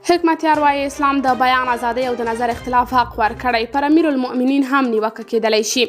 حکمتیار وایي اسلام د بیان ازادۍ او د نظر اختلاف حق ورکړی. پر امیرالمؤمنین هم نیوکه کیدلی شي.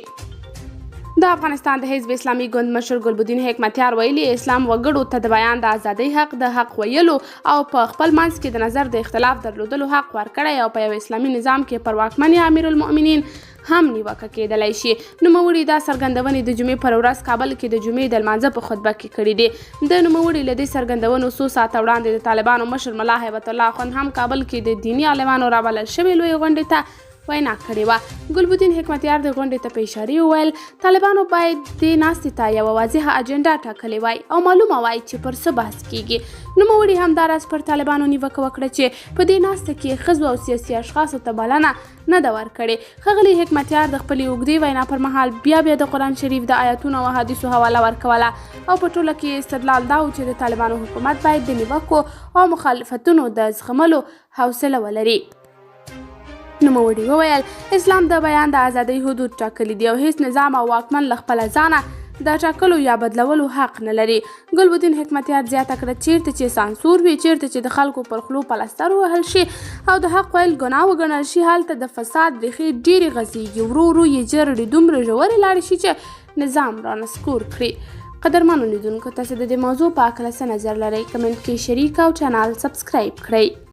د افغانستان د حزب اسلامي ګوند مشر ګلبدین حکمتیار ویلي اسلام وګړو ته د بیان د ازادۍ حق، د حق ویلو او په خپل منځ کې د نظر د اختلاف درلودلو حق ورکړی او په یو اسلامي نظام کې پر واکمنې امیرالمؤمنین هم نیوکه کیدلی شي. نوموړي دا څرګندونې د جمعې پر ورځ کابل کې د جمعې د لمانځه په خطبه کې کړي دي. د نوموړي له دې څرګندونو څو ساعته وړاندې د طالبانو مشر ملا هیبت الله اخوند هم کابل کې د دیني عالمانو رابلل شوې لویې غونډې ته وینا کړې وه. ګلبدین حکمتیار د غونډې ته په اشارې وویل طالبانو باید دې ناستې ته یوه واضحه اجنډا ټاکلې وای او معلومه وای چې پر څه بحث کیږي. نوموړي همداراز پر طالبانو نیوکه وکړه چې په دې ناسته کې ښځو او سیاسي اشخاصو ته بلنه نه ده ورکړې. ښاغلي حکمتیار د خپلې اوږدې وینا پر مهال بیا د قرآن شریف د آیاتونو او حدیثو حواله ورکوله او په ټوله کې استدلال دا و چې د طالبانو حکومت باید د نیوکو او مخالفتونو د زغملو حوصله ولري. نوموړي وویل اسلام د بیان د ازادۍ حدود ټاکلي دي او هیڅ نظام او واکمن له خپله ځانه د ټاکلو یا بدلولو حق نه لري. ګلبدین حکمتیار زیاته کړه چیرته چې سانسور وي، چیرته چې د خلکو پر خولو پلستر ووهل شي او د حق ویل ګناه وګڼل شي، هلته د فساد ریښې ډېرې غځېږي. ورو ورو یې جرړې دومره ژورې لاړې شي چې نظام رانسکور کړي. قدرمنو لیدونکو تاسو د دې موضوع په هکله څه نظر لرئ؟ کمنټ کې شریک او چینل سبسکرایب کړئ.